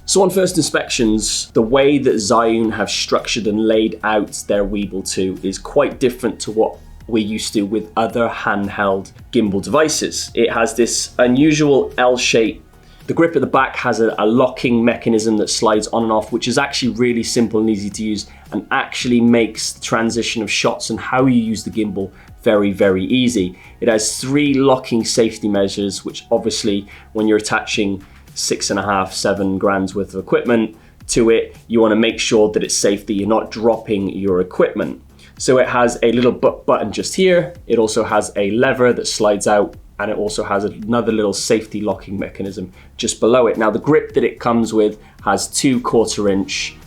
So on first inspections, the way that ZHIYUN have structured and laid out their Weebill 2 is quite different to what we're used to with other handheld gimbal devices. It has this unusual L shape. The grip at the back has a locking mechanism that slides on and off, which is actually really simple and easy to use and actually makes the transition of shots and how you use the gimbal very, very easy. It has 3 locking safety measures, which obviously when you're attaching 6.5, 7 grand's worth of equipment to it, you want to make sure that it's safe, that you're not dropping your equipment. So it has a little button just here. It also has a lever that slides out, and it also has another little safety locking mechanism just below it. Now the grip that it comes with has 2 1/4-inch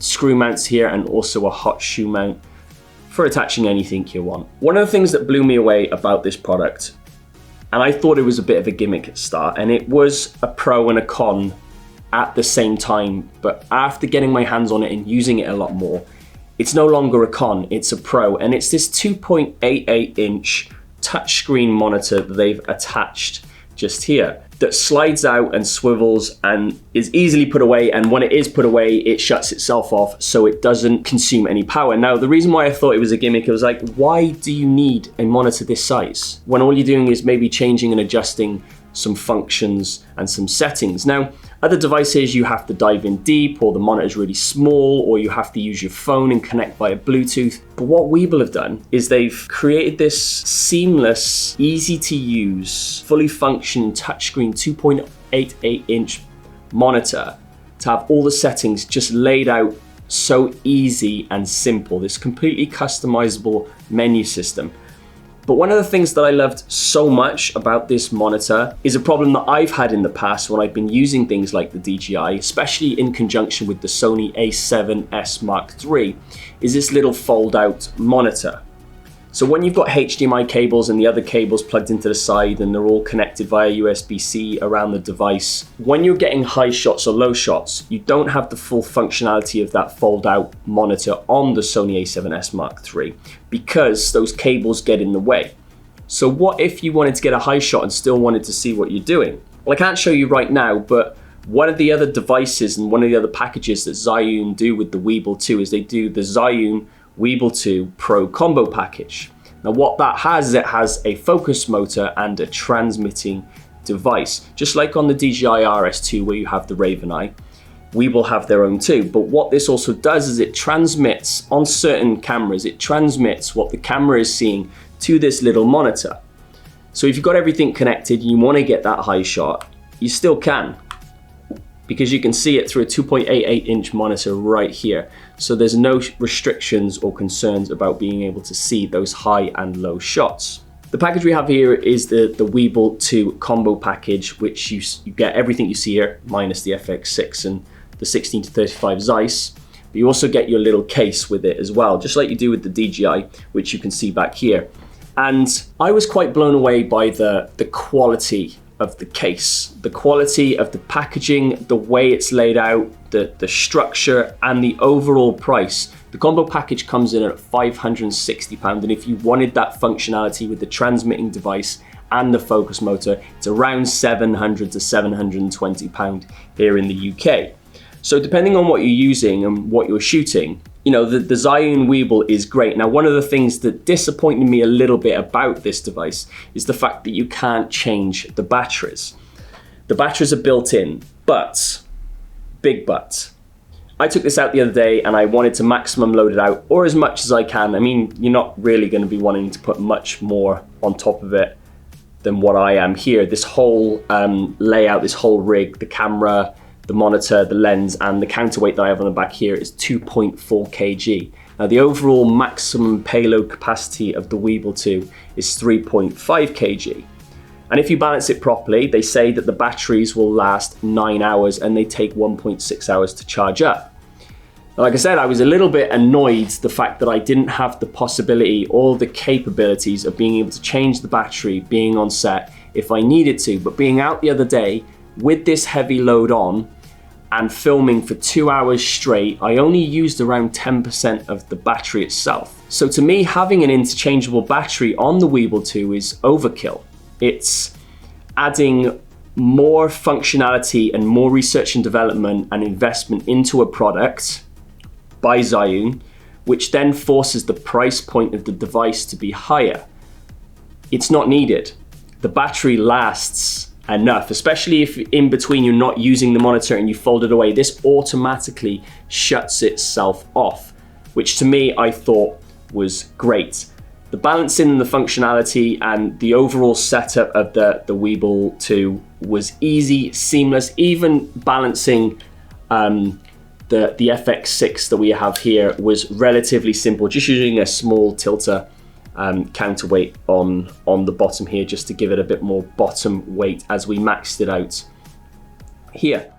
screw mounts here and also a hot shoe mount for attaching anything you want. One of the things that blew me away about this product, and I thought it was a bit of a gimmick at the start, and it was a pro and a con at the same time, but after getting my hands on it and using it a lot more, it's no longer a con, it's a pro, and it's this 2.88-inch touchscreen monitor that they've attached just here that slides out and swivels and is easily put away, and when it is put away, it shuts itself off so it doesn't consume any power. Now, the reason why I thought it was a gimmick, it was like, why do you need a monitor this size when all you're doing is maybe changing and adjusting some functions and some settings? Now, other devices you have to dive in deep, or the monitor is really small, or you have to use your phone and connect via Bluetooth. But what Weebill have done is they've created this seamless, easy to use, fully functioning touchscreen 2.88-inch monitor to have all the settings just laid out so easy and simple. This completely customizable menu system. But one of the things that I loved so much about this monitor is a problem that I've had in the past when I've been using things like the DJI, especially in conjunction with the Sony a7S Mark III, is this little fold out monitor. So when you've got HDMI cables and the other cables plugged into the side and they're all connected via USB-C around the device, when you're getting high shots or low shots, you don't have the full functionality of that fold out monitor on the Sony a7S Mark III because those cables get in the way. So what if you wanted to get a high shot and still wanted to see what you're doing? Well, I can't show you right now, but one of the other devices and one of the other packages that ZHIYUN do with the Weebill 2 is they do the ZHIYUN Weebill 2 Pro Combo Package. Now what that has is it has a focus motor and a transmitting device. Just like on the DJI RS2 where you have the Raven Eye, Weebill have their own too. But what this also does is it transmits, on certain cameras, it transmits what the camera is seeing to this little monitor. So if you've got everything connected and you want to get that high shot, you still can, because you can see it through a 2.88-inch monitor right here. So there's no restrictions or concerns about being able to see those high and low shots. The package we have here is the Weebill 2 combo package, which you get everything you see here, minus the FX6 and the 16 to 35 Zeiss. But you also get your little case with it as well, just like you do with the DJI, which you can see back here. And I was quite blown away by the quality of the case, the quality of the packaging, the way it's laid out, the structure, and the overall price. The combo package comes in at £560, and if you wanted that functionality with the transmitting device and the focus motor, it's around £700 to £720 here in the UK. So depending on what you're using and what you're shooting, you know, the ZHIYUN Weebill is great. Now, one of the things that disappointed me a little bit about this device is the fact that you can't change the batteries. The batteries are built in, but, big but, I took this out the other day and I wanted to maximum load it out, or as much as I can. I mean, you're not really going to be wanting to put much more on top of it than what I am here. This whole layout, this whole rig, the camera, the monitor, the lens, and the counterweight that I have on the back here is 2.4 kg. Now the overall maximum payload capacity of the Weebill 2 is 3.5 kg. And if you balance it properly, they say that the batteries will last 9 hours and they take 1.6 hours to charge up. Now, like I said, I was a little bit annoyed the fact that I didn't have the possibility or the capabilities of being able to change the battery being on set if I needed to, but being out the other day with this heavy load on and filming for 2 hours straight, I only used around 10% of the battery itself. So to me, having an interchangeable battery on the Weebill 2 is overkill. It's adding more functionality and more research and development and investment into a product by ZHIYUN, which then forces the price point of the device to be higher. It's not needed. The battery lasts enough, especially if in between you're not using the monitor and you fold it away. This automatically shuts itself off, which to me I thought was great. The balancing and the functionality and the overall setup of the Weebill 2 was easy, seamless. Even balancing the FX6 that we have here was relatively simple, just using a small tilter counterweight on the bottom here just to give it a bit more bottom weight as we maxed it out here.